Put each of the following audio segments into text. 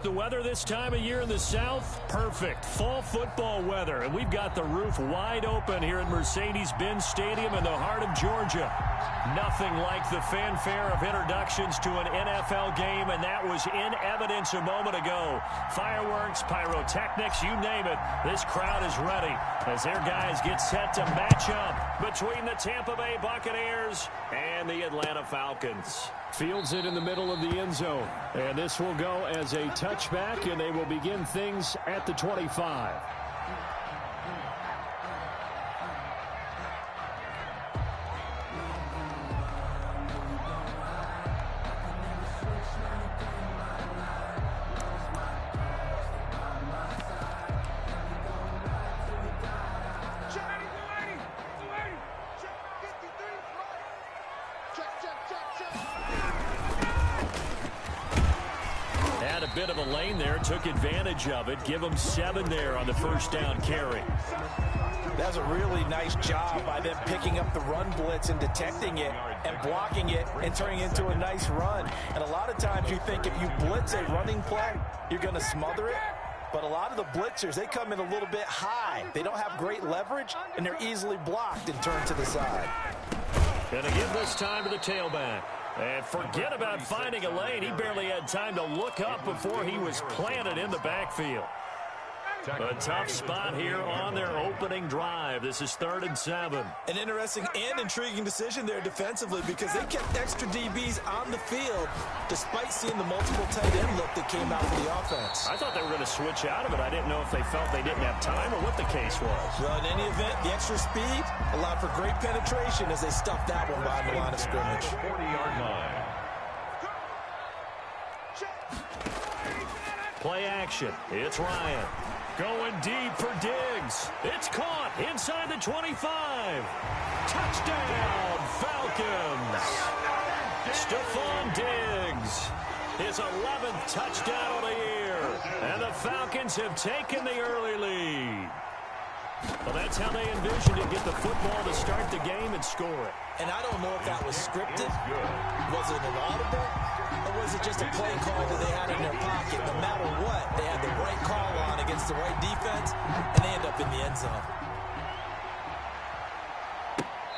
The weather this time of year in the South, perfect. Fall football weather. And we've got the roof wide open here at Mercedes-Benz Stadium in the heart of Georgia. Nothing like the fanfare of introductions to an NFL game, and that was in evidence a moment ago. Fireworks, pyrotechnics, you name it. This crowd is ready as their guys get set to match up between the Tampa Bay Buccaneers and the Atlanta Falcons. Fields it in the middle of the end zone, and this will go as a touchback, and they will begin things at the 25. Had a bit of a lane there, took advantage of it. Give them 7 there on the first down carry. That's a really nice job by them picking up the run blitz and detecting it and blocking it and turning it into a nice run. And a lot of times you think if you blitz a running play, you're going to smother it. But a lot of the blitzers, they come in a little bit high. They don't have great leverage, and they're easily blocked and turned to the side. Going to give this time to the tailback. And forget about finding a lane. He barely had time to look up before he was planted in the backfield. A tough spot here on their opening drive. This is 3rd and 7. An interesting and intriguing decision there defensively because they kept extra DBs on the field despite seeing the multiple tight end look that came out of the offense. I thought they were going to switch out of it. I didn't know if they felt they didn't have time or what the case was. Well, in any event, the extra speed allowed for great penetration as they stuffed that one behind the line of scrimmage. 40-yard line. Play action. It's Ryan. Going deep for Diggs. It's caught inside the 25. Touchdown, Falcons. Stephon Diggs, his 11th touchdown of the year. And the Falcons have taken the early lead. Well, that's how they envisioned it. Get the football to start the game and score it. And I don't know if that was scripted. Was it an audible? Or was it just a play call that they had in their pocket? No matter what, they had the right call on against the right defense, and they end up in the end zone.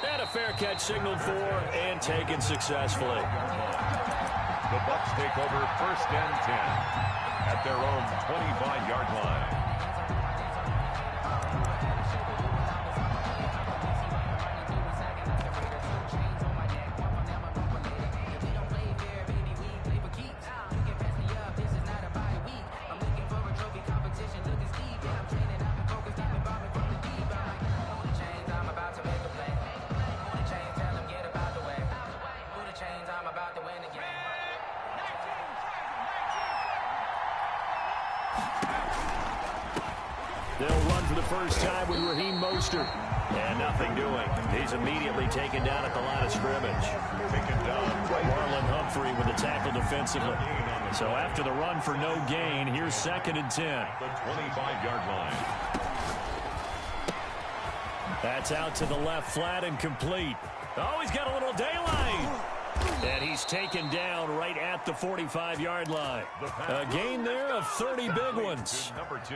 And a fair catch signaled for and taken successfully. The Bucs take over 1st and 10 at their own 25-yard line. They'll run for the first time with Raheem Mostert. And nothing doing. He's immediately taken down at the line of scrimmage. Taken down. Marlon Humphrey with the tackle defensively. So after the run for no gain, here's 2nd and 10. The 25-yard line. That's out to the left flat and complete. Oh, he's got a little daylight. And he's taken down right at the 45-yard line. A gain there of 30 big ones. Number 2.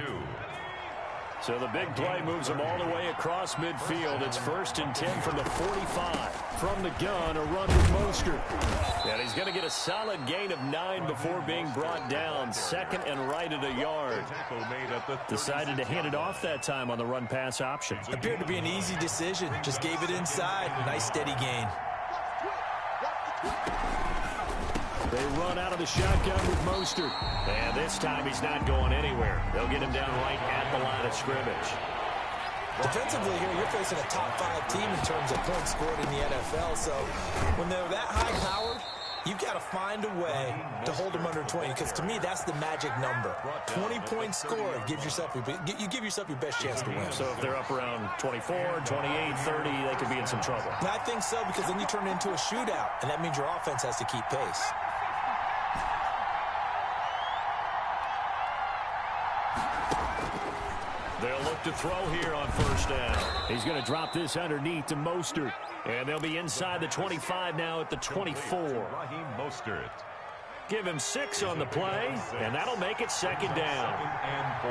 So the big play moves him all the way across midfield. It's 1st and 10 from the 45. From the gun, a run with Mostert. And he's going to get a solid gain of 9 before being brought down. 2nd and right at a yard. Decided to hand it off that time on the run-pass option. Appeared to be an easy decision. Just gave it inside. Nice steady gain. They run out of the shotgun with Mostert. And this time he's not going anywhere. They'll get him down right at the line of scrimmage. Defensively here, you're facing a top-5 team in terms of points scored in the NFL. So when they're that high-powered, you've got to find a way to hold them under 20. Because to me, that's the magic number. 20-point score gives yourself you give yourself your best chance to win. So if they're up around 24, 28, 30, they could be in some trouble. And I think so, because then you turn it into a shootout, and that means your offense has to keep pace. They'll look to throw here on 1st down. He's going to drop this underneath to Mostert. And they'll be inside the 25 now at the 24. Raheem Mostert. Give him 6 on the play, and that'll make it second down. 2nd and 4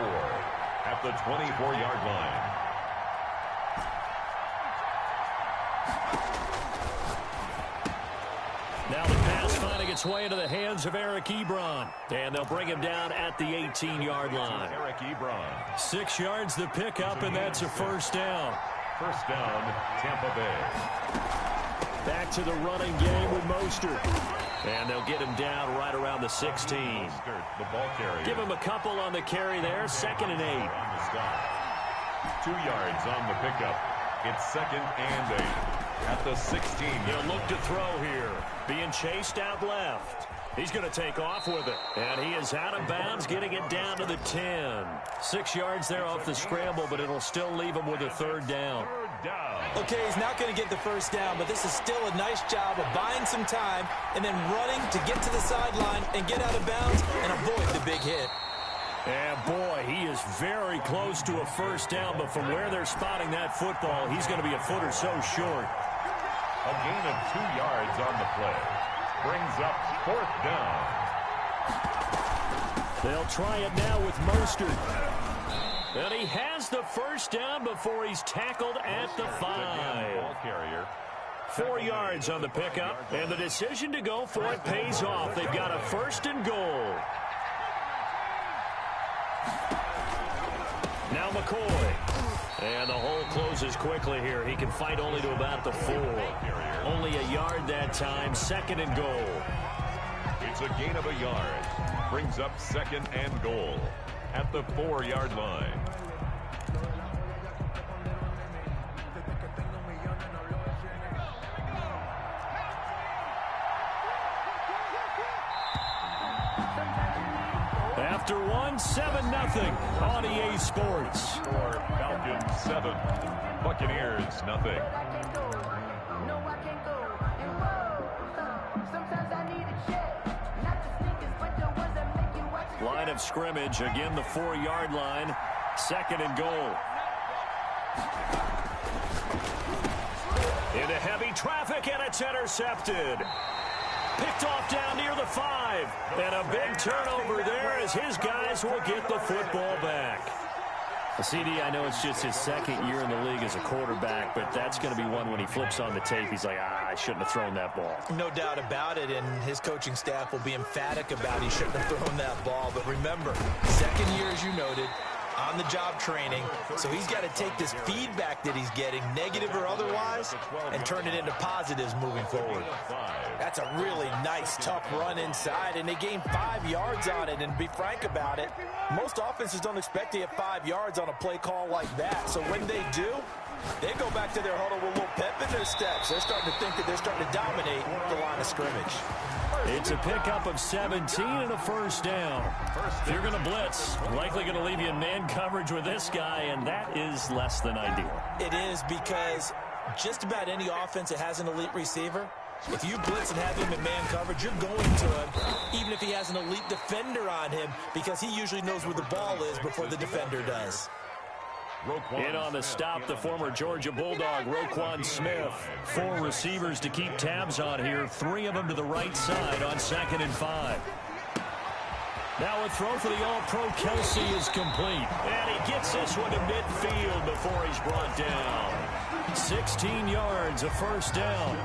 at the 24-yard line. Now the pass finding its way into the hands of Eric Ebron. And they'll bring him down at the 18-yard line. Eric Ebron. 6 yards the pickup, and that's a first down. First down, Tampa Bay. Back to the running game with Mostert. And they'll get him down right around the 16. Mostert, the ball carrier. Give him a couple on the carry there. 2nd and 8. On the stop. 2 yards on the pickup. It's 2nd and 8 at the 16. He'll look to throw here. Being chased out left. He's going to take off with it. And he is out of bounds, getting it down to the 10. 6 yards there off the scramble, but it'll still leave him with a third down. Okay, he's not going to get the first down, but this is still a nice job of buying some time and then running to get to the sideline and get out of bounds and avoid the big hit. And boy, he is very close to a first down, but from where they're spotting that football, he's going to be a foot or so short. A gain of 2 yards on the play. Brings up 4th down. They'll try it now with Mostert. And he has the first down before he's tackled at the 5. Ball carrier. 4 yards on the pickup, and the decision to go for it pays off. They've got a 1st and goal. Now McCoy. And the hole closes quickly here. He can fight only to about the 4. Only a yard that time. 2nd and goal. It's a gain of a yard. Brings up 2nd and goal at the 4-yard line. After 1, 7-0 on EA Sports. Score Falcons 7, Buccaneers nothing. Line of scrimmage, again the 4-yard line. 2nd and goal. Into heavy traffic, and it's intercepted. Picked off down near the 5. And a big turnover there as his guys will get the football back. CD, I know it's just his 2nd year in the league as a quarterback, but that's going to be one when he flips on the tape. He's like, I shouldn't have thrown that ball. No doubt about it, and his coaching staff will be emphatic about he shouldn't have thrown that ball. But remember, 2nd year, as you noted, on-the-job training, so he's got to take this feedback that he's getting, negative or otherwise, and turn it into positives moving forward. That's a really nice, tough run inside, and they gained 5 yards on it. And to be frank about it, most offenses don't expect to get 5 yards on a play call like that. So when they do, they go back to their huddle with a little pep in their steps. They're starting to think that they're starting to dominate the line of scrimmage. It's a pickup of 17 and a first down. If you're going to blitz, likely going to leave you in man coverage with this guy, and that is less than ideal. It is, because just about any offense that has an elite receiver, if you blitz and have him in man coverage, you're going to him, even if he has an elite defender on him, because he usually knows where the ball is before the defender does. In on the stop, the former Georgia Bulldog, Roquan Smith. 4 receivers to keep tabs on here. 3 of them to the right side on 2nd and 5. Now a throw for the All-Pro Kelsey is complete. And he gets this one to midfield before he's brought down. 16 yards, a first down.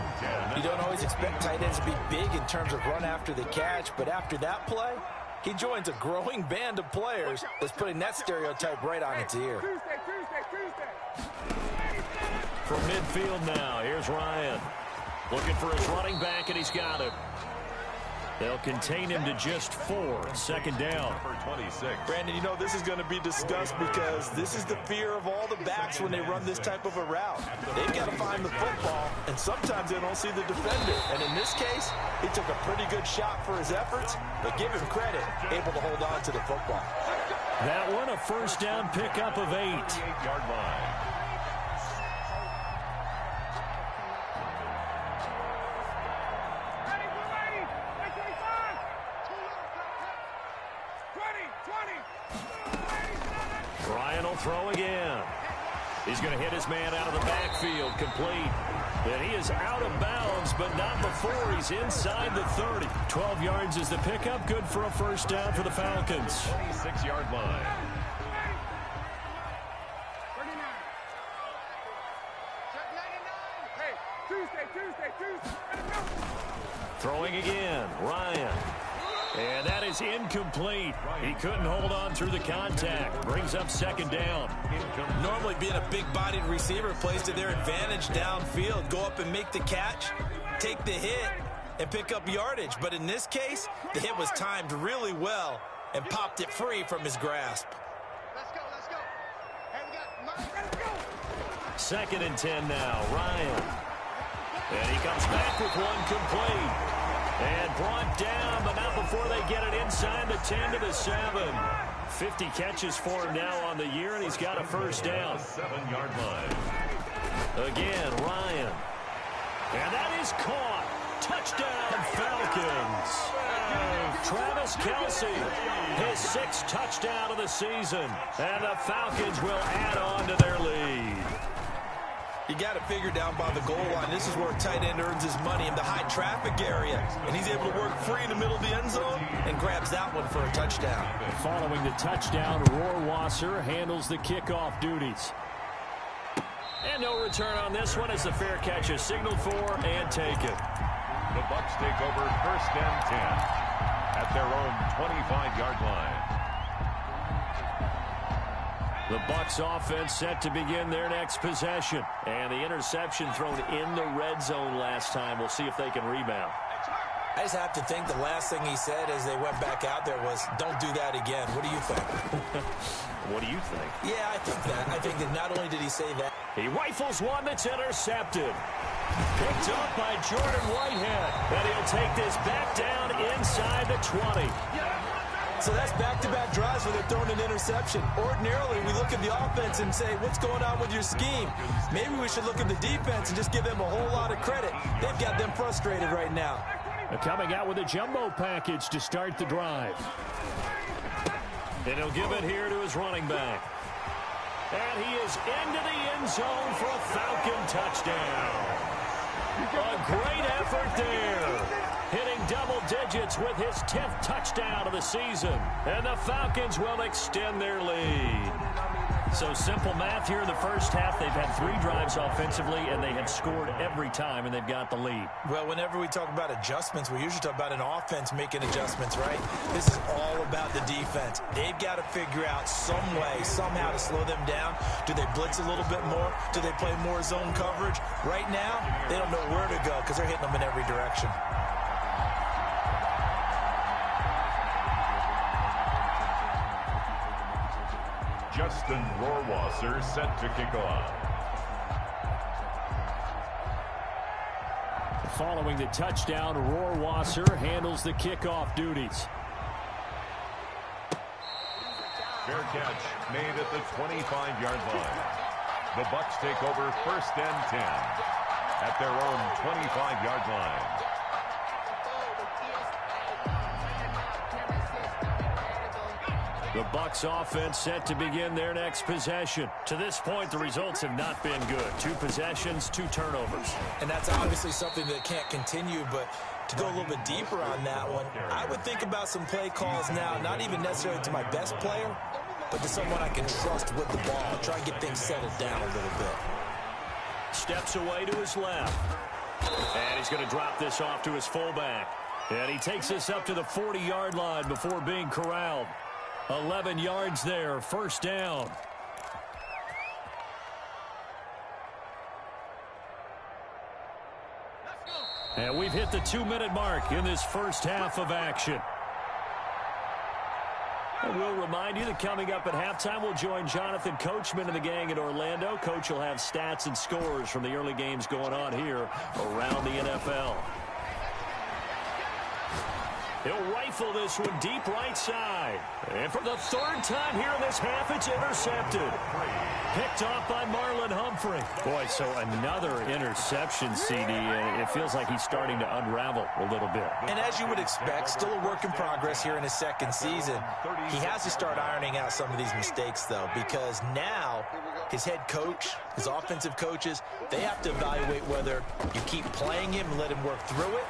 You don't always expect tight ends to be big in terms of run after the catch, but after that play, he joins a growing band of players that's putting that stereotype right on its ear. From midfield now, here's Ryan. Looking for his running back, and he's got him. They'll contain him to just 4. 2nd down. For 26. Brandon, you know this is going to be discussed because this is the fear of all the backs when they run this type of a route. They've got to find the football, and sometimes they don't see the defender. And in this case, he took a pretty good shot for his efforts, but give him credit, able to hold on to the football. That one, a first down pickup of 8. 8-yard line. Ryan will throw again. He's going to hit his man out of the backfield, complete. And he is out of bounds, but not before he's inside the 30. 12 yards is the pickup. Good for a first down for the Falcons. 26-yard line. Throwing again, Ryan. And that is incomplete. He couldn't hold on through the contact. Brings up second down. Normally being a big-bodied receiver plays to their advantage downfield. Go up and make the catch, take the hit, and pick up yardage. But in this case, the hit was timed really well and popped it free from his grasp. Let's go. Hey, we got 2nd and 10 now, Ryan. And he comes back with one complete. And brought down, but not before they get it inside the 10 to the 7. 50 catches for him now on the year, and he's got a first down. 7-yard line. Again, Ryan. And that is caught. Touchdown, Falcons. Travis Kelce, his 6th touchdown of the season. And the Falcons will add on to their lead. You got to figure down by the goal line. This is where a tight end earns his money in the high traffic area. And he's able to work free in the middle of the end zone and grabs that one for a touchdown. Following the touchdown, Rohrwasser handles the kickoff duties. And no return on this one as the fair catch is signaled for and taken. The Bucs take over 1st and 10 at their own 25-yard line. The Bucs offense set to begin their next possession. And the interception thrown in the red zone last time. We'll see if they can rebound. I just have to think the last thing he said as they went back out there was, don't do that again. What do you think? What do you think? Yeah, I think that. I think that not only did he say that. He rifles one that's intercepted. Picked up by Jordan Whitehead. And he'll take this back down inside the 20. So that's back-to-back drives where they're throwing an interception. Ordinarily, we look at the offense and say, what's going on with your scheme? Maybe we should look at the defense and just give them a whole lot of credit. They've got them frustrated right now. They're coming out with a jumbo package to start the drive. And he'll give it here to his running back. And he is into the end zone for a Falcon touchdown. A great effort there. Hitting double digits with his 10th touchdown of the season. And the Falcons will extend their lead. So simple math here in the first half. They've had 3 drives offensively, and they have scored every time, and they've got the lead. Well, whenever we talk about adjustments, we usually talk about an offense making adjustments, right? This is all about the defense. They've got to figure out some way, somehow to slow them down. Do they blitz a little bit more? Do they play more zone coverage? Right now, they don't know where to go because they're hitting them in every direction. Justin Rohrwasser set to kick off. Following the touchdown, Rohrwasser handles the kickoff duties. Fair catch made at the 25-yard line. The Bucs take over 1st and 10 at their own 25-yard line. The Bucs offense set to begin their next possession. To this point, the results have not been good. 2 possessions, 2 turnovers. And that's obviously something that can't continue, but to go a little bit deeper on that one, I would think about some play calls now, not even necessarily to my best player, but to someone I can trust with the ball. Try and get things settled down a little bit. Steps away to his left. And he's going to drop this off to his fullback. And he takes this up to the 40-yard line before being corralled. 11 yards there, first down. And we've hit the 2-minute mark in this first half of action. And we'll remind you that coming up at halftime, we'll join Jonathan Coachman and the gang in Orlando. Coach will have stats and scores from the early games going on here around the NFL. He'll rifle this one deep right side. And for the third time here in this half, it's intercepted. Picked off by Marlon Humphrey. Boy, so another interception, CD. And it feels like he's starting to unravel a little bit. And as you would expect, still a work in progress here in his second season. He has to start ironing out some of these mistakes, though, because now his head coach, his offensive coaches, they have to evaluate whether you keep playing him and let him work through it,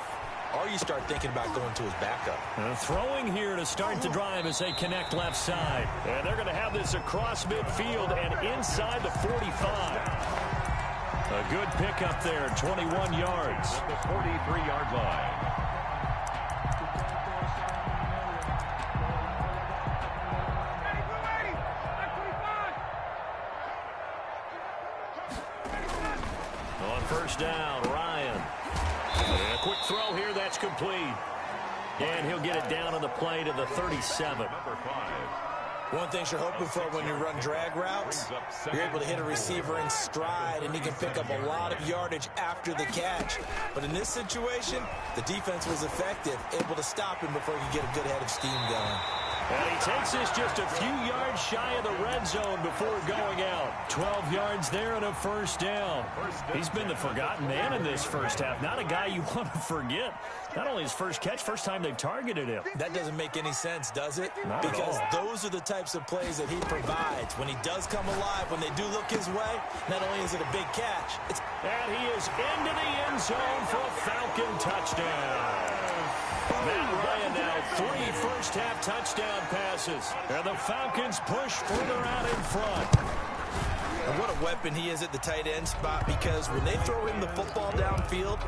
or you start thinking about going to his backup. Throwing here to start the drive as they connect left side. And they're going to have this across midfield and inside the 45. A good pickup there, 21 yards. At the 43-yard line. On first down, Ryan. And a quick throw here, that's complete. And he'll get it down on the play to the 37. Number 5. One thing you're hoping for when you run drag routes, you're able to hit a receiver in stride, and he can pick up a lot of yardage after the catch. But in this situation, the defense was effective, able to stop him before he could get a good head of steam going. And he takes this just a few yards shy of the red zone before going out. 12 yards there and a first down. He's been the forgotten man in this first half. Not a guy you want to forget. Not only his first catch, first time they've targeted him. That doesn't make any sense, does it? Not at because all. those are the types of plays that he provides. When he does come alive, when they do look his way, not only is it a big catch, it's... And he is into the end zone for a Falcon touchdown. Matt Ryan now 3 first-half touchdown passes. And the Falcons push further out in front. And what a weapon he is at the tight end spot, because when they throw him the football downfield,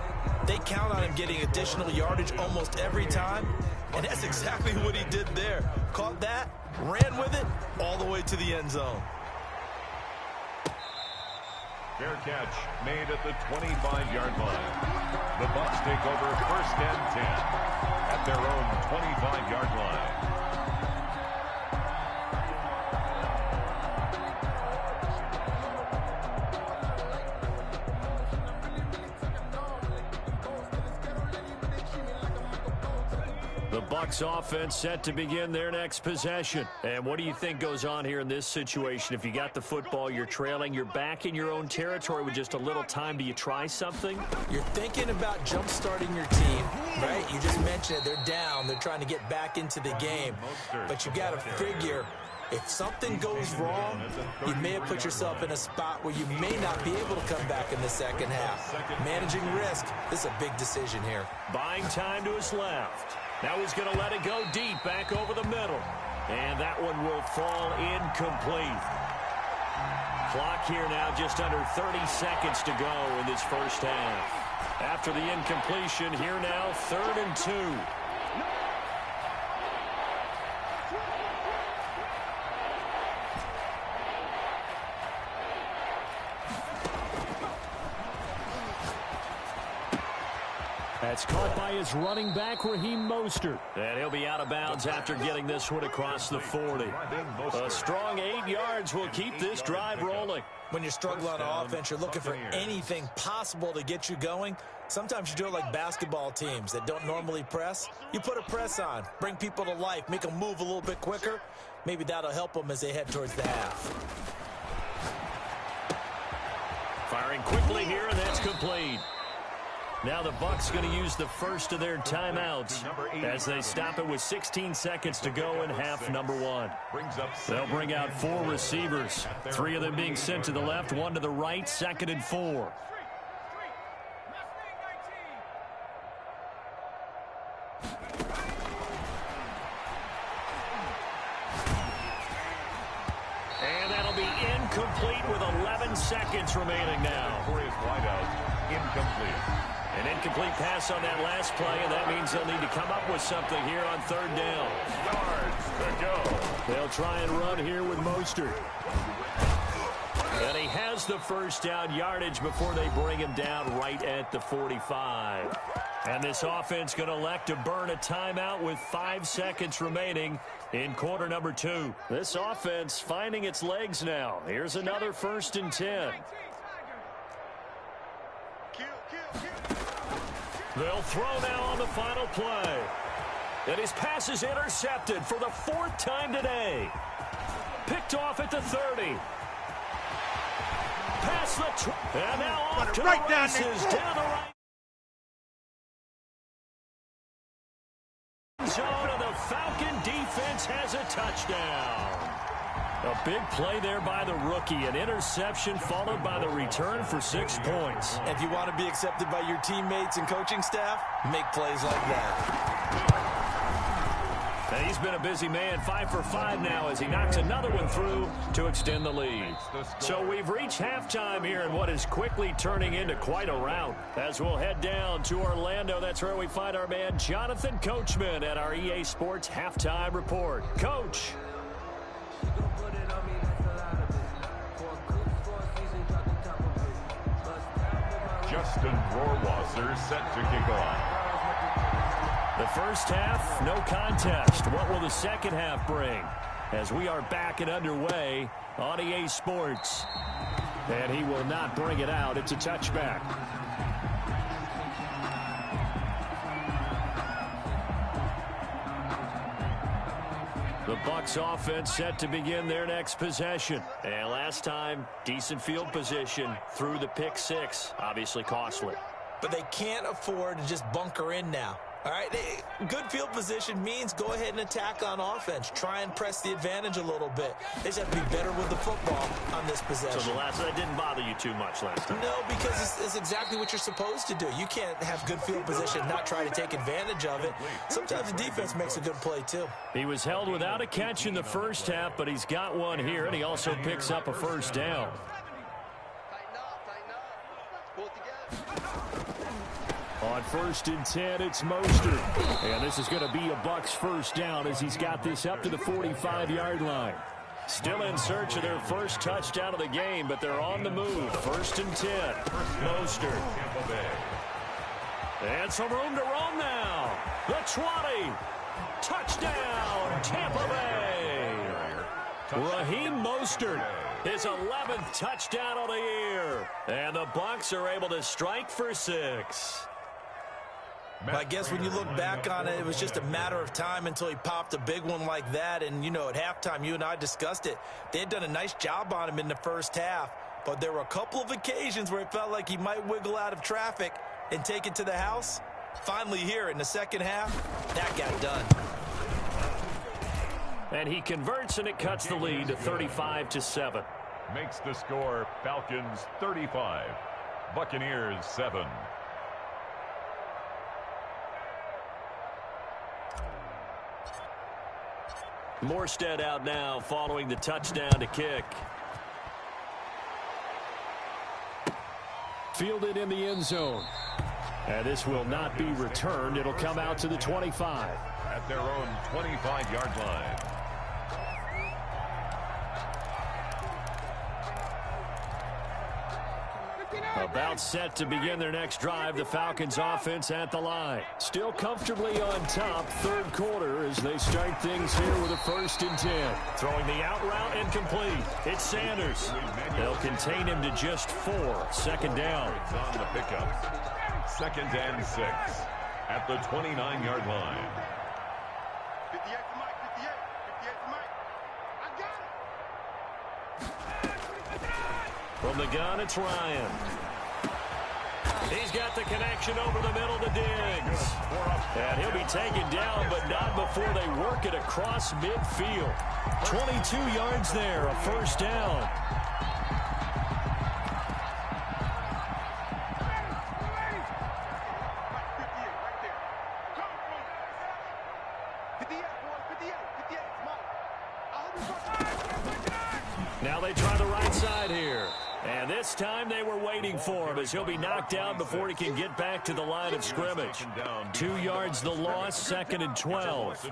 they count on him getting additional yardage almost every time. And that's exactly what he did there. Caught that, ran with it, all the way to the end zone. Fair catch made at the 25-yard line. The Bucs take over first and 10 at their own 25-yard line. The Bucs offense set to begin their next possession. And what do you think goes on here in this situation? If you got the football, you're trailing, you're back in your own territory with just a little time. Do you try something? You're thinking about jump-starting your team, right? You just mentioned it. They're down. They're trying to get back into the game. But you got to figure, if something goes wrong, you may have put yourself in a spot where you may not be able to come back in the second half. Managing risk, this is a big decision here. Buying time to his left. Now he's going to let it go deep back over the middle. And that one will fall incomplete. Clock here now just under 30 seconds to go in this first half. After the incompletion, here now 3rd and 2. That's caught by his running back, Raheem Mostert. And he'll be out of bounds after getting this one across the 40. A strong 8 yards will keep this drive rolling. When you're struggling on offense, you're looking for anything possible to get you going. Sometimes you do it like basketball teams that don't normally press. You put a press on, bring people to life, make them move a little bit quicker. Maybe that'll help them as they head towards the half. Firing quickly here, and that's complete. Now the Bucs going to use the first of their timeouts as they stop it with 16 seconds to go in half number 1. They'll bring out 4 receivers, 3 of them being sent to the left, 1 to the right, 2nd and 4. And that'll be incomplete with 11 seconds remaining now. For his wideout, incomplete. An incomplete pass on that last play, and that means they'll need to come up with something here on 3rd down. Yards to go. They'll try and run here with Mostert. And he has the first down yardage before they bring him down right at the 45. And this offense going to elect to burn a timeout with 5 seconds remaining in quarter number 2. This offense finding its legs now. Here's another 1st and 10. They'll throw now on the final play. And his pass is intercepted for the 4th time today. Picked off at the 30. Past the and now off to right the races. Down the right zone, and the Falcon defense has a touchdown. A big play there by the rookie. An interception followed by the return for 6 points. If you want to be accepted by your teammates and coaching staff, make plays like that. And he's been a busy man, 5 for 5 now as he knocks another one through to extend the lead. So we've reached halftime here in what is quickly turning into quite a rout. As we'll head down to Orlando, that's where we find our man Jonathan Coachman at our EA Sports Halftime Report. Coach. Justin Rohrwasser set to kick off. The first half, no contest. What will the second half bring? As we are back and underway on EA Sports. And he will not bring it out. It's a touchback. The Bucs offense set to begin their next possession. And last time, decent field position through the pick 6. Obviously costly. But they can't afford to just bunker in now. All right, good field position means go ahead and attack on offense. Try and press the advantage a little bit. They just have to be better with the football on this possession. So that didn't bother you too much last time? No, because it's exactly what you're supposed to do. You can't have good field position and not try to take advantage of it. Sometimes the defense makes a good play, too. He was held without a catch in the first half, but he's got one here, and he also picks up a first down. On 1st and 10, it's Mostert. And this is going to be a Bucs first down as he's got this up to the 45-yard line. Still in search of their first touchdown of the game, but they're on the move. 1st and 10. Mostert. And some room to roam now. The 20. Touchdown, Tampa Bay. Raheem Mostert, his 11th touchdown of the year. And the Bucs are able to strike for 6. I guess when you look back on it, it was just a matter of time until he popped a big one like that. And, you know, at halftime, you and I discussed it. They had done a nice job on him in the first half. But there were a couple of occasions where it felt like he might wiggle out of traffic and take it to the house. Finally here in the second half, that got done. And he converts, and it cuts the lead to 35-7. Makes the score Falcons 35, Buccaneers 7. Morstead out now following the touchdown to kick. Fielded in the end zone. And this will not be returned. It'll come out to the 25. At their own 25-yard line. About set to begin their next drive. The Falcons offense at the line. Still comfortably on top, third quarter, as they start things here with a 1st and 10. Throwing the out route incomplete. It's Sanders. They'll contain him to just 4. 2nd down. It's on the pickup. 2nd and 6 at the 29-yard line. 58 to Mike, 58 to Mike. I got it. From the gun, it's Ryan. He's got the connection over the middle to Diggs. And he'll be taken down, but not before they work it across midfield. 22 yards there, a 1st down. Now they try the right side here. And this time they were waiting for him as he'll be knocked down before he can get back to the line of scrimmage. 2 yards the loss, 2nd and 12.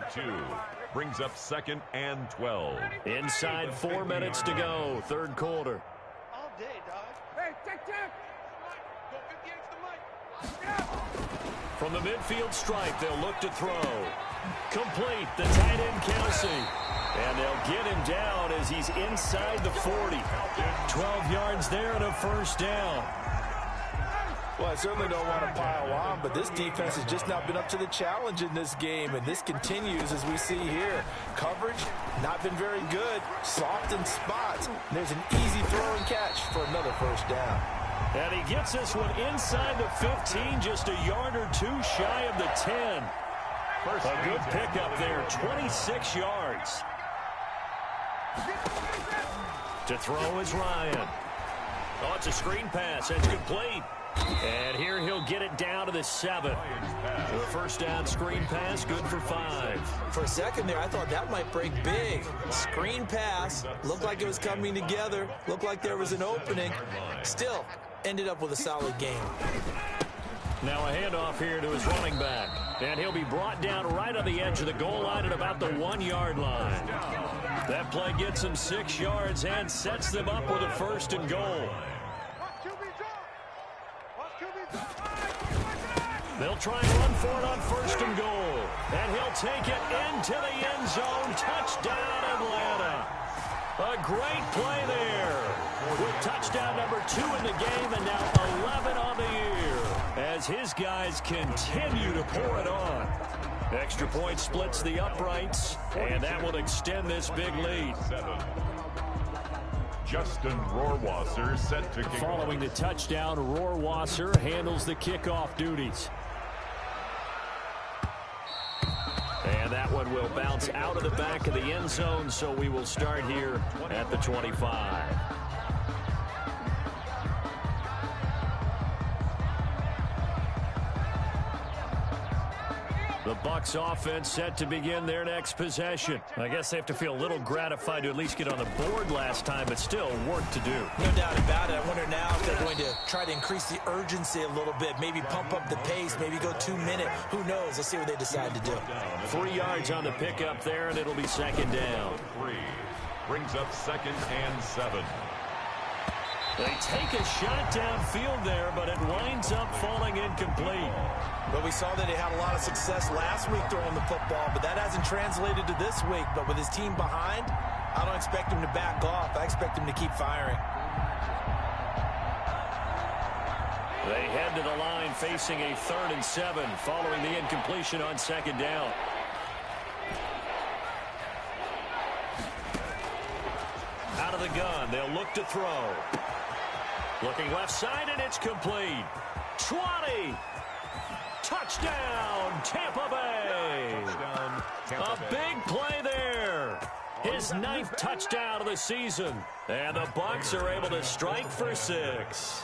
Brings up 2nd and 12. Inside 4 minutes to go, 3rd quarter. All day, dog. Hey, check. Go 58 to the mic. From the midfield stripe, they'll look to throw. Complete, the tight end Kelsey. And they'll get him down as he's inside the 40. 12 yards there and a 1st down. Well, I certainly don't want to pile on, but this defense has just not been up to the challenge in this game, and this continues as we see here. Coverage, not been very good, soft in spots. And there's an easy throw and catch for another first down. And he gets this one inside the 15, just a yard or two shy of the 10. A good pickup there, 26 yards. To throw is Ryan. Oh, it's a screen pass. That's complete. And here he'll get it down to the 7. The first down screen pass, good for 5. For a second there, I thought that might break big. Screen pass, looked like it was coming together, looked like there was an opening. Still, ended up with a solid game. Now a handoff here to his running back. And he'll be brought down right on the edge of the goal line at about the 1-yard line. That play gets him 6 yards and sets them up with a first and goal. They'll try and run for it on first and goal. And he'll take it into the end zone. Touchdown, Atlanta. A great play there. With touchdown number 2 in the game and now 11 on the year. As his guys continue to pour it on. Extra point splits the uprights. And that will extend this big lead. Justin Rohrwasser set to kick. Following the touchdown, Rohrwasser handles the kickoff duties. And that one will bounce out of the back of the end zone, so we will start here at the 25. The Bucs offense set to begin their next possession. I guess they have to feel a little gratified to at least get on the board last time, but still work to do. No doubt about it. I wonder now if they're going to try to increase the urgency a little bit, maybe pump up the pace, maybe go 2-minute. Who knows? Let's see what they decide to do. 3 yards on the pickup there, and it'll be second down. 3 brings up 2nd and 7. They take a shot downfield there, but it winds up falling incomplete. But we saw that he had a lot of success last week throwing the football, but that hasn't translated to this week. But with his team behind, I don't expect him to back off. I expect him to keep firing. They head to the line facing a 3rd and 7 following the incompletion on second down. Out of the gun, they'll look to throw. Looking left side, and it's complete. 20. Touchdown, Tampa Bay. A big play there. His 9th touchdown of the season. And the Bucs are able to strike for 6.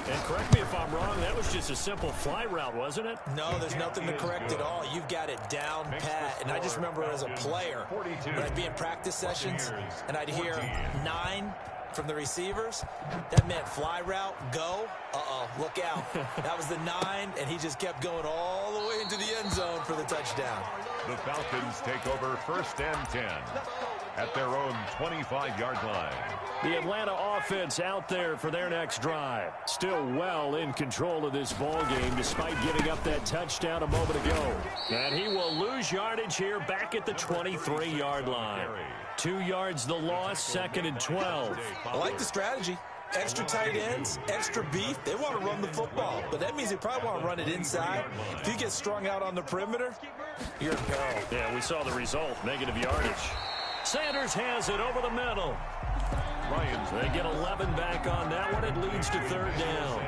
And correct me if I'm wrong, that was just a simple fly route, wasn't it? No, there's nothing to correct at all. You've got it down pat. And I just remember as a player, when I'd be in practice sessions, and I'd hear 9 from the receivers, that meant fly route, go. Uh-oh, look out. That was the 9, and he just kept going all the way into the end zone for the touchdown. The Falcons take over 1st and 10 at their own 25-yard line. The Atlanta offense out there for their next drive. Still well in control of this ball game despite giving up that touchdown a moment ago. And he will lose yardage here back at the 23-yard line. 2 yards the loss, 2nd and 12. I like the strategy. Extra tight ends, extra beef. They want to run the football, but that means they probably want to run it inside. If you get strung out on the perimeter, you're in peril. Yeah, we saw the result, negative yardage. Sanders has it over the middle. Lions. They get 11 back on that one. It leads to 3rd down.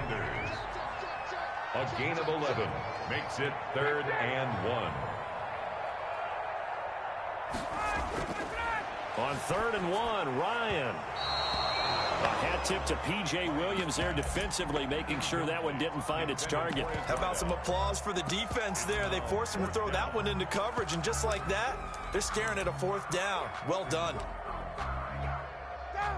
A gain of 11 makes it 3rd and 1. On 3rd and 1, Ryan. A hat tip to P.J. Williams there defensively, making sure that one didn't find its target. How about some applause for the defense there? They forced him to throw that one into coverage, and just like that, they're staring at a 4th down. Well done.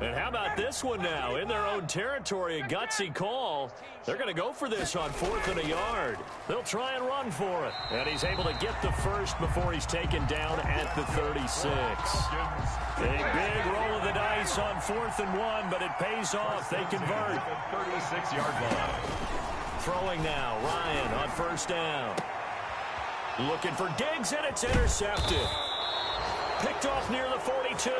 And how about this one now? In their own territory, a gutsy call. They're going to go for this on 4th and a yard. They'll try and run for it. And he's able to get the first before he's taken down at the 36. A big roll of the dice on 4th and 1, but it pays off. They convert. 36-yard line. Throwing now, Ryan on 1st down. Looking for Diggs, and it's intercepted. picked off near the 42.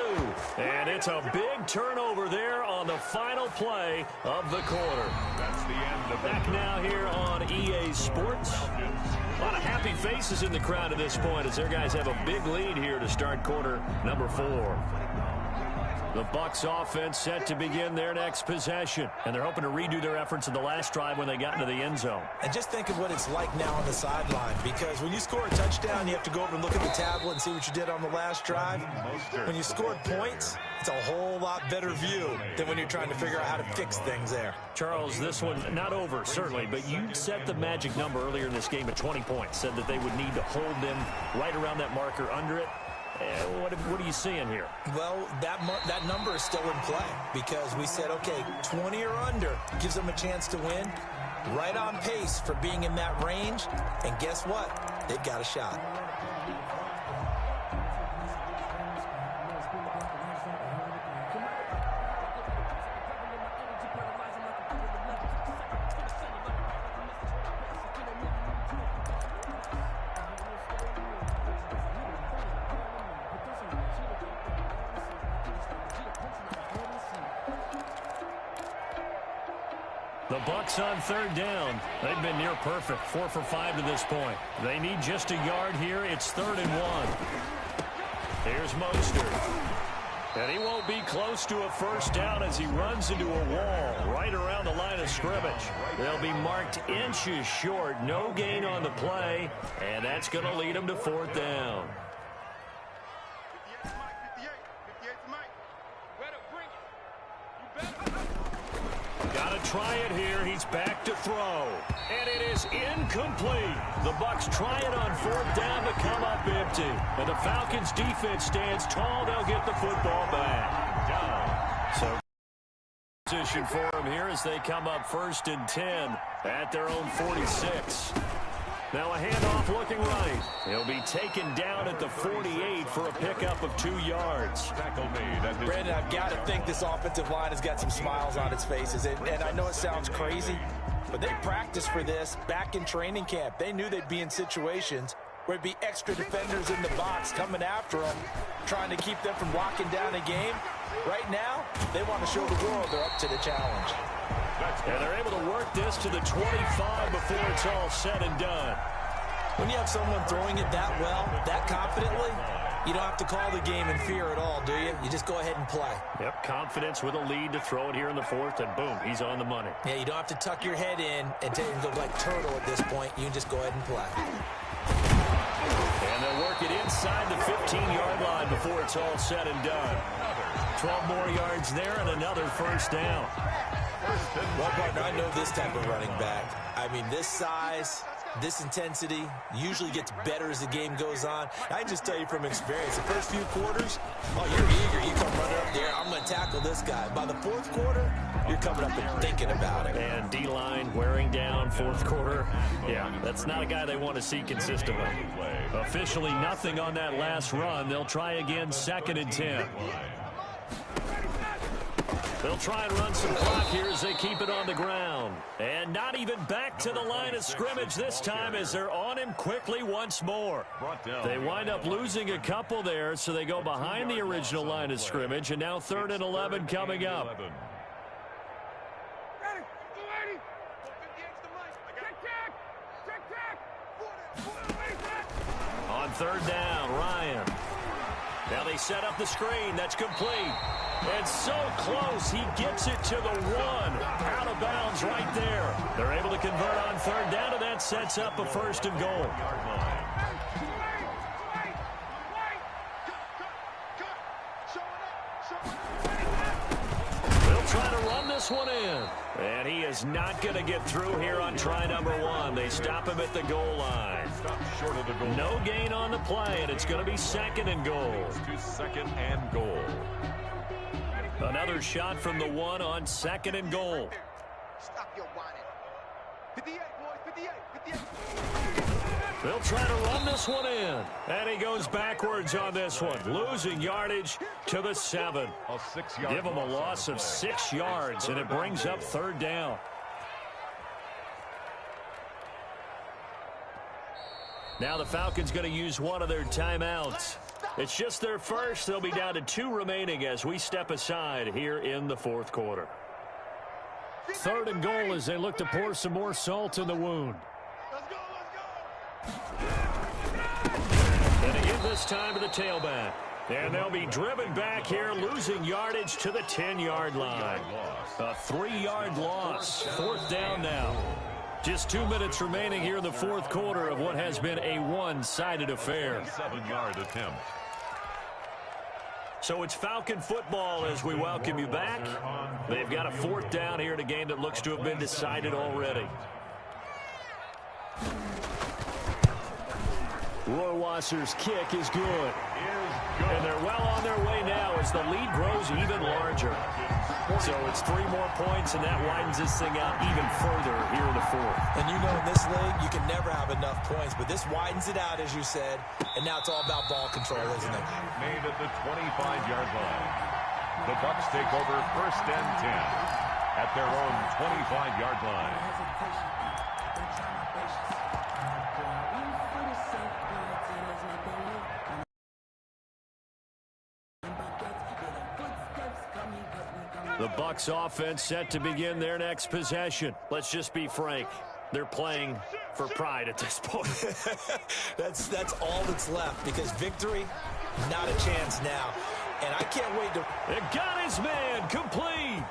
And it's a big turnover there on the final play of the quarter. That's the end of Back now here on EA Sports. A lot of happy faces in the crowd at this point as their guys have a big lead here to start quarter number 4. The Bucs offense set to begin their next possession, and they're hoping to redo their efforts in the last drive when they got into the end zone. And just think of what it's like now on the sideline, because when you score a touchdown, you have to go over and look at the tablet and see what you did on the last drive. When you scored points, it's a whole lot better view than when you're trying to figure out how to fix things there. Charles, this one not over, certainly, but you set the magic number earlier in this game at 20 points, said that they would need to hold them right around that marker under it. What are you seeing here? Well, that number is still in play because we said, okay, 20 or under gives them a chance to win. Right on pace for being in that range. And guess what? They've got a shot. The Bucs on third down. They've been near perfect, 4 for 5 to this point. They need just a yard here. It's 3rd and 1. Here's Mostert. And he won't be close to a first down as he runs into a wall right around the line of scrimmage. They'll be marked inches short. No gain on the play, and that's going to lead them to 4th down. Got to try it here. He's back to throw. And it is incomplete. The Bucs try it on 4th down to come up empty. And the Falcons defense stands tall. They'll get the football back. So position for them here as they come up 1st and 10 at their own 46. Now a handoff looking right. He'll be taken down at the 48 for a pickup of 2 yards. Brandon, I've got to think this offensive line has got some smiles on its faces. And I know it sounds crazy, but they practiced for this back in training camp. They knew they'd be in situations where it'd be extra defenders in the box coming after them, trying to keep them from locking down a game. Right now, they want to show the world they're up to the challenge. And they're able to work this to the 25 before it's all said and done. When you have someone throwing it that well, that confidently, you don't have to call the game in fear at all, do you? You just go ahead and play. Yep, confidence with a lead to throw it here in the 4th, and boom, he's on the money. Yeah, you don't have to tuck your head in and go like turtle at this point. You can just go ahead and play. And they'll work it inside the 15-yard line before it's all said and done. 12 more yards there and another first down. Well, partner, I know this type of running back. I mean, this size, this intensity usually gets better as the game goes on. I can just tell you from experience, the first few quarters, oh, you're eager. You come running up there. I'm going to tackle this guy. By the 4th quarter, you're coming up and thinking about it. And D-line wearing down 4th quarter. Yeah, that's not a guy they want to see consistently. Officially nothing on that last run. They'll try again 2nd and 10. They'll try and run some clock here as they keep it on the ground. And not even back to the line of scrimmage this time as they're on him quickly once more. They wind up losing a couple there, so they go behind the original line of scrimmage, and now 3rd and 11 coming up. On 3rd down, Ryan. Now they set up the screen. That's complete. And so close, he gets it to the 1. Out of bounds right there. They're able to convert on 3rd down, and that sets up a 1st and goal. They'll try to run this one in. And he is not going to get through here on try number 1. They stop him at the goal line. No gain on the play, and it's going to be 2nd and goal. 2nd and goal. Another shot from the 1 on 2nd and goal. Stop your whining. 58, boys, 58, 58. They'll try to run this one in. And he goes backwards on this one. Losing yardage to the 7. Give him a loss of 6 yards, and it brings up 3rd down. Now the Falcons going to use one of their timeouts. It's just their first. They'll be down to 2 remaining as we step aside here in the fourth quarter. 3rd and goal as they look to pour some more salt in the wound. Let's go, let's And they give this time to the tailback. And they'll be driven back here, losing yardage to the 10-yard line. A 3-yard loss. 4th down now. Just 2 minutes remaining here in the fourth quarter of what has been a one-sided affair. 7-yard attempt. So it's Falcon football as we welcome you back. They've got a 4th down here in a game that looks to have been decided already. Rohrwasser's kick is good. And they're well on their way now as the lead grows even larger. So it's 3 more points, and that widens this thing out even further here in the fourth. And you know in this league, you can never have enough points, but this widens it out, as you said, and now it's all about ball control, isn't it? Made at the 25-yard line. The Bucs take over 1st and 10 at their own 25-yard line. The Bucs offense set to begin their next possession. Let's just be frank. They're playing for pride at this point. That's all that's left, because victory, not a chance now. And I can't wait to... They got his man complete.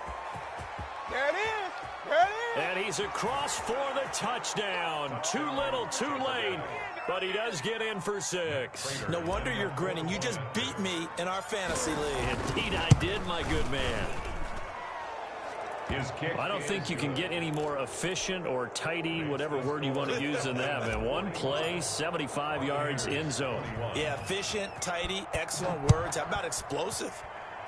There it is. There it is. And he's across for the touchdown. Too little, too late. But he does get in for 6. No wonder you're grinning. You just beat me in our fantasy league. Indeed I did, my good man. His kick. I don't think you can get any more efficient or tidy, whatever word you want to use than that, man. 1 play, 75 yards, end zone. Yeah, efficient, tidy, excellent words. How about explosive?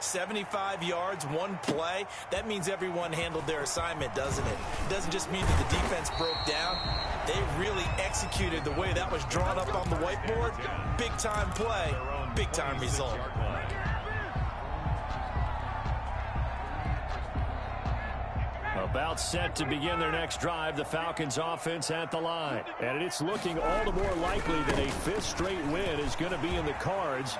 75 yards, 1 play. That means everyone handled their assignment, doesn't it? It doesn't just mean that the defense broke down. They really executed the way that was drawn up on the whiteboard. Big-time play, big-time result. About set to begin their next drive, the Falcons offense at the line. And it's looking all the more likely that a 5th straight win is going to be in the cards.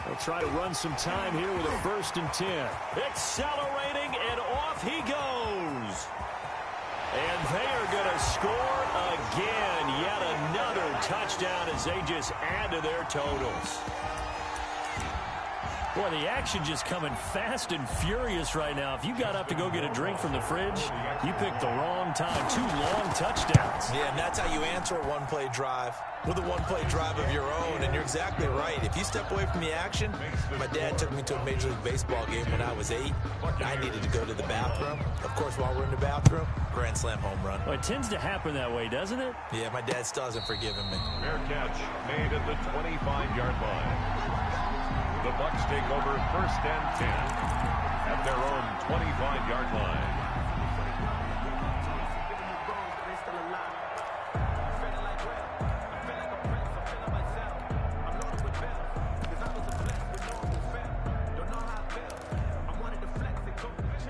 They'll try to run some time here with a 1st and 10. Accelerating, and off he goes. And they are going to score again. Yet another touchdown as they just add to their totals. Boy, the action just coming fast and furious right now. If you got up to go get a drink from the fridge, you picked the wrong time. 2 long touchdowns. Yeah, and that's how you answer a one-play drive with a one-play drive of your own. And you're exactly right. If you step away from the action, my dad took me to a Major League Baseball game when I was 8. I needed to go to the bathroom. Of course, while we're in the bathroom, grand slam home run. Well, it tends to happen that way, doesn't it? Yeah, my dad still hasn't forgiven me. Fair catch made at the 25-yard line. The Bucs take over 1st and 10 at their own 25-yard line.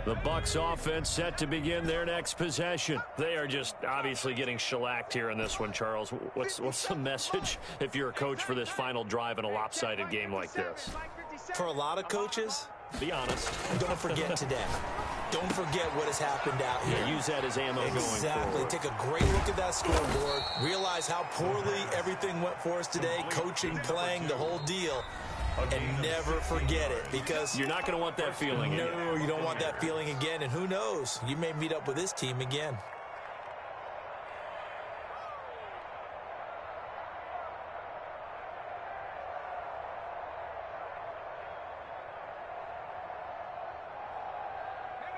The Bucs offense set to begin their next possession. They are just obviously getting shellacked here in this one, Charles. What's the message if you're a coach for this final drive in a lopsided game like this? For a lot of coaches, Be honest. don't forget today. Don't forget what has happened out here. Yeah, use that as ammo going Exactly. forward. Take a great look at that scoreboard. Realize how poorly everything went for us today. Coaching, playing, the whole deal. And never forget it, because You're not going to want that feeling again. no, you don't want that feeling again. And who knows? You may meet up with this team again.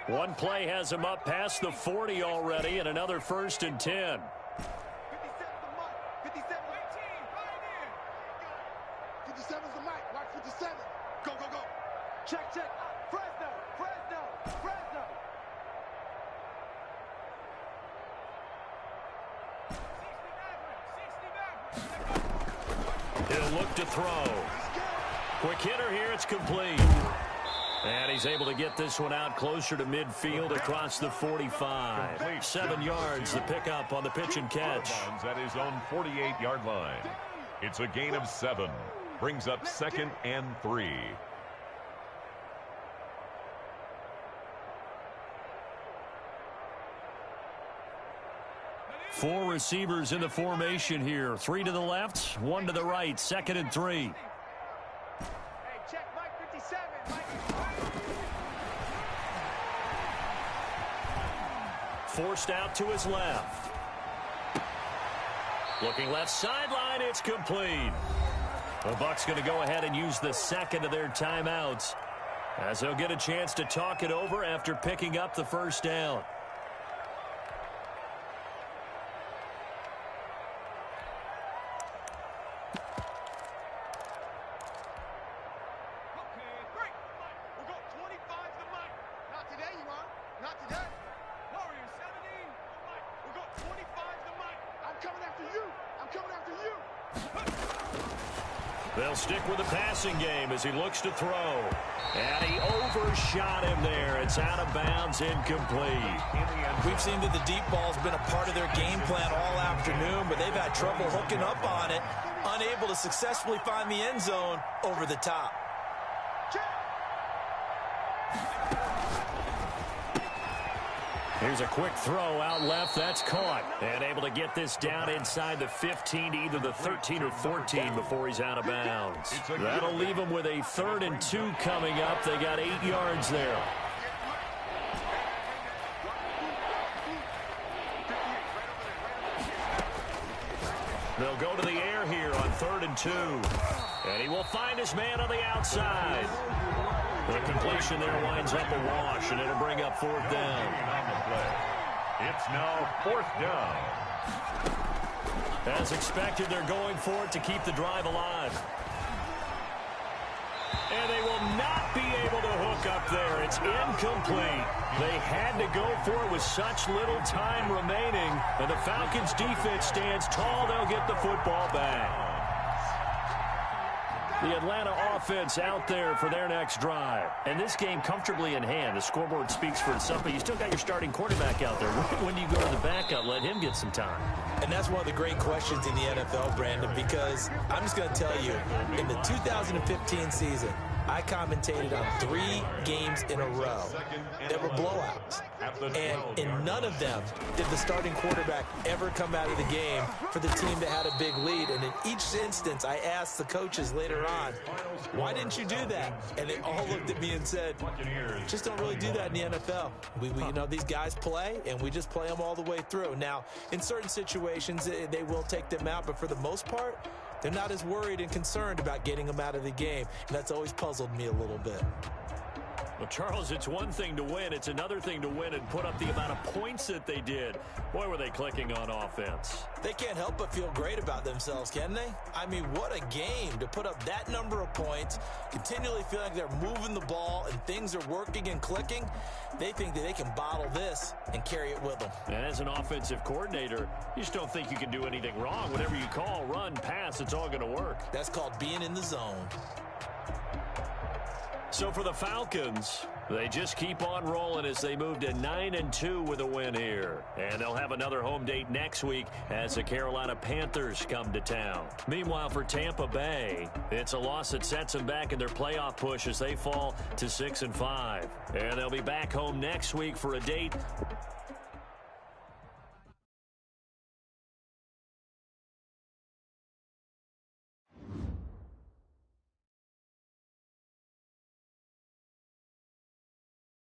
One play has him up past the 40 already, and another 1st and 10. 57's the mic. Watch 57. Go, go, go. Check, check. Fresno, Fresno, Fresno. He'll look to throw. Quick hitter here. It's complete. And he's able to get this one out closer to midfield across the 45. 7 yards, the pickup on the pitch and catch. At his own 48-yard line. It's a gain of 7. Brings up 2nd and 3. Four receivers in the formation here. 3 to the left, 1 to the right. 2nd and 3. Hey, check Mike 57. Mike. Forced out to his left. Looking left sideline, it's complete. The Bucs going to go ahead and use the second of their timeouts, as they'll get a chance to talk it over after picking up the first down. They'll stick with the passing game as he looks to throw. And he overshot him there. It's out of bounds, incomplete. We've seen that the deep ball's been a part of their game plan all afternoon, but they've had trouble hooking up on it, unable to successfully find the end zone over the top. Here's a quick throw out left. That's caught. And able to get this down inside the 15 to either the 13 or 14 before he's out of bounds. That'll leave him with a 3rd and 2 coming up. They got 8 yards there. They'll go to the air here on 3rd and 2. And he will find his man on the outside. The completion there winds up a wash, and it'll bring up 4th down. It's now 4th down. As expected, they're going for it to keep the drive alive. And they will not be able to hook up there. It's incomplete. They had to go for it with such little time remaining. And the Falcons' defense stands tall. They'll get the football back. The Atlanta offense out there for their next drive. And this game comfortably in hand. The scoreboard speaks for itself, but you still got your starting quarterback out there. When do you go to the backup? Let him get some time. And that's one of the great questions in the NFL, Brandon, because I'm just going to tell you, in the 2015 season, I commentated on 3 games in a row that were blowouts. And in none of them did the starting quarterback ever come out of the game for the team that had a big lead. And in each instance, I asked the coaches later on, why didn't you do that? And they all looked at me and said, just don't really do that in the NFL. We you know, these guys play, and we just play them all the way through. Now, in certain situations, they will take them out, but for the most part, they're not as worried and concerned about getting them out of the game, and that's always puzzled me a little bit. Well, Charles, it's one thing to win. It's another thing to win and put up the amount of points that they did. Boy, were they clicking on offense. They can't help but feel great about themselves, can they? I mean, what a game to put up that number of points, continually feel like they're moving the ball and things are working and clicking. They think that they can bottle this and carry it with them. And as an offensive coordinator, you just don't think you can do anything wrong. Whatever you call, run, pass, it's all going to work. That's called being in the zone. So for the Falcons, they just keep on rolling as they move to 9-2 with a win here. And they'll have another home date next week as the Carolina Panthers come to town. Meanwhile, for Tampa Bay, it's a loss that sets them back in their playoff push as they fall to 6-5. And they'll be back home next week for a date